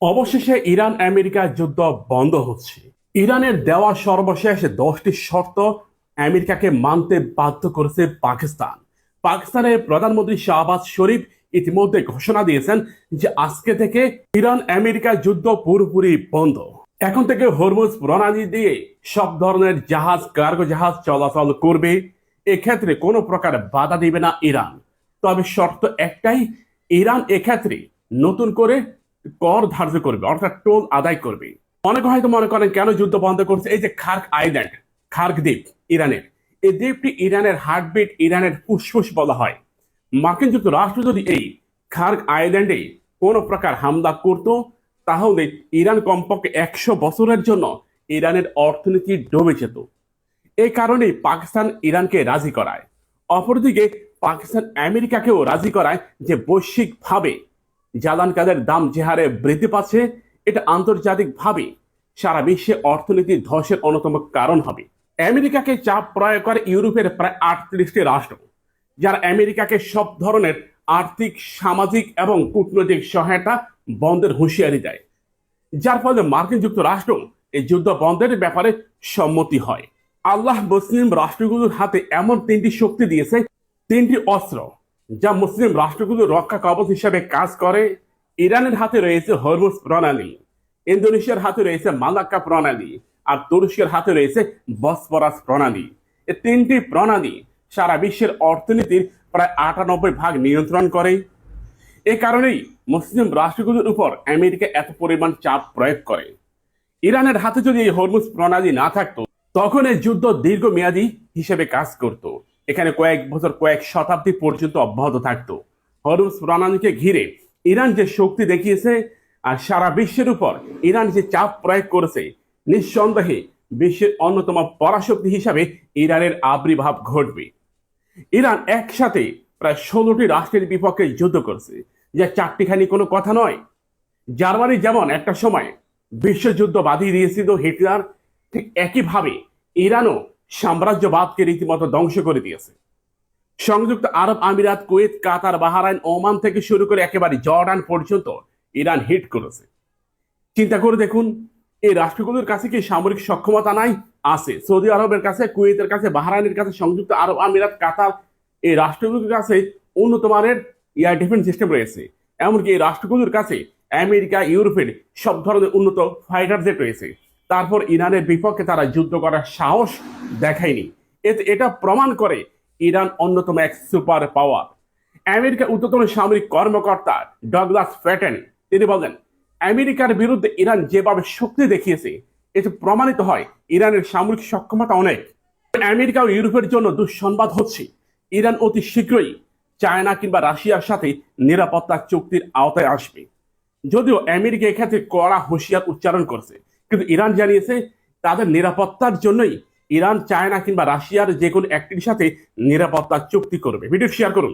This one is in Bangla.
অবশেষে ইরান আমেরিকা যুদ্ধ বন্ধ হচ্ছে। ইরানের দেওয়া সর্বশেষ 10টি শর্ত আমেরিকাকে মানতে বাধ্য করেছে পাকিস্তান। পাকিস্তানের প্রধানমন্ত্রী শাহবাজ শরীফ ইতিমধ্যে ঘোষণা দিয়েছেন যে আজকে থেকে ইরান আমেরিকা যুদ্ধ পুরোপুরি বন্ধ। এখন থেকে হরমুজ প্রণালী দিয়ে সব ধরনের জাহাজ, কার্গো জাহাজ চলাচল করবে। এক্ষেত্রে কোনো প্রকার বাধা দিবে না ইরান। তবে শর্ত একটাই, ইরান এক্ষেত্রে নতুন করে কর ধার্য করবে, অর্থাৎ টোল আদায় করবে। অনেকে হয়তো মনে করেন কেন যুদ্ধ বন্ধ করছে। এই যে খার্ক আইল্যান্ড, খার্ক দ্বীপ ইরানের, এই দ্বীপটি ইরানের হার্টবিট, ইরানের ফুসফুস বলা হয়। মার্কিন যুক্তরাষ্ট্র যদি এই খার্ক আইল্যান্ডে কোনো প্রকার হামলা করত, তাহলে ইরান কমপক্ষে 100 বছরের জন্য ইরানের অর্থনীতি ডুবে যেত। এই কারণেই পাকিস্তান ইরানকে রাজি করায়। অপরদিকে পাকিস্তান আমেরিকাকেও রাজি করায় যে বৈশ্বিকভাবে জ্বালানি তেলের দাম যে হারে বৃদ্ধি পাচ্ছে, এটা আন্তর্জাতিকভাবে সারা বিশ্বে অর্থনীতির ধসের অন্যতম কারণ হবে। আমেরিকাকে চাপ প্রয়োগ করে ইউরোপের প্রায় 38টি রাষ্ট্র, যারা আমেরিকাকে সব ধরনের আর্থিক, সামাজিক এবং কূটনৈতিক সহায়তা বন্ধের হুঁশিয়ারি দেয়। যার ফলে মার্কিন যুক্তরাষ্ট্র এই যুদ্ধ বন্ধের ব্যাপারে সম্মতি হয়। আল্লাহ মুসলিম রাষ্ট্রগুলোর হাতে এমন 3টি শক্তি দিয়েছে, 3টি অস্ত্র, যা মুসলিম রাষ্ট্রগুলোর রক্ষা কবচ হিসেবে কাজ করে। ইরানের হাতে রয়েছে হরমুজ প্রণালী, ইন্দোনেশিয়ার হাতে রয়েছে মালাক্কা প্রণালী, আর তুরস্কের হাতে রয়েছে বসফরাস প্রণালী। এই 3টি প্রণালী সারা বিশ্বের অর্থনীতির প্রায় 98% নিয়ন্ত্রণ করে। এ কারণেই মুসলিম রাষ্ট্রগুলোর উপর আমেরিকা এত পরিমাণ চাপ প্রয়োগ করে। ইরানের হাতে যদি এই হরমুজ প্রণালী না থাকতো, তখন এই যুদ্ধ দীর্ঘমেয়াদী হিসেবে কাজ করত। এখানে কয়েক বছর, কয়েক শতাব্দী পর্যন্ত অব্যাহত থাকতো। হরমুজ প্রণালীকে ঘিরে ইরান যে শক্তি দেখিয়েছে আর সারা বিশ্বের উপর ইরান যে চাপ প্রয়োগ করেছে, নিঃসন্দেহে বিশ্বের অন্যতম পরাশক্তি হিসাবে ইরানের আবির্ভাব ঘটবে। ইরান একসাথে প্রায় 16টি রাষ্ট্রের বিপক্ষে যুদ্ধ করছে, যা চারটিখানি কোনো কথা নয়। জার্মানি যেমন একটা সময় বিশ্বযুদ্ধ বাঁধিয়ে দিয়েছিল হিটলার, ঠিক একইভাবে ইরানও সাম্রাজ্যবাদকে রীতিমতো ধ্বংস করে দিয়েছে। সংযুক্ত আরব আমিরাত, কুয়েত, কাতার, বাহরাইন, ওমান থেকে শুরু করে একেবারে জর্ডান পর্যন্ত ইরান হিট করেছে। চিন্তা করে দেখুন, এই রাষ্ট্রগুলোর কাছে কি সামরিক সক্ষমতা নাই? আছে। সৌদি আরবের কাছে, কুয়েতের কাছে, বাহরাইনের কাছে, সংযুক্ত আরব আমিরাত, কাতার, এই রাষ্ট্রগুলোর কাছে উন্নত মানের এয়ার ডিফেন্স সিস্টেম রয়েছে। এমনকি এই রাষ্ট্রগুলোর কাছে আমেরিকা, ইউরোপের সব ধরনের উন্নত ফাইটার জেট রয়েছে। তারপর ইরানের বিপক্ষে তারা যুদ্ধ করার সাহস দেখায়নি। এটা প্রমাণ করে ইরান অন্যতম এক সুপার পাওয়ার। আমেরিকার ঊর্ধ্বতন সামরিক কর্মকর্তা ডগলাস প্যাটেন তিনি বলেন, আমেরিকার বিরুদ্ধে ইরান যেভাবে শক্তি দেখিয়েছে, এতে প্রমাণিত হয় ইরানের সামরিক সক্ষমতা অনেক। আমেরিকা ও ইউরোপের জন্য দুঃসংবাদ হচ্ছে, ইরান অতি শীঘ্রই চায়না কিংবা রাশিয়ার সাথে নিরাপত্তা চুক্তির আওতায় আসবে। যদিও আমেরিকা এক্ষেত্রে কড়া হুঁশিয়ার উচ্চারণ করছে, কিন্তু ইরান জানিয়েছে তাদের নিরাপত্তার জন্যই ইরান চায়না কিংবা রাশিয়ার যে কোনো একটির সাথে নিরাপত্তা চুক্তি করবে। ভিডিও শেয়ার করুন।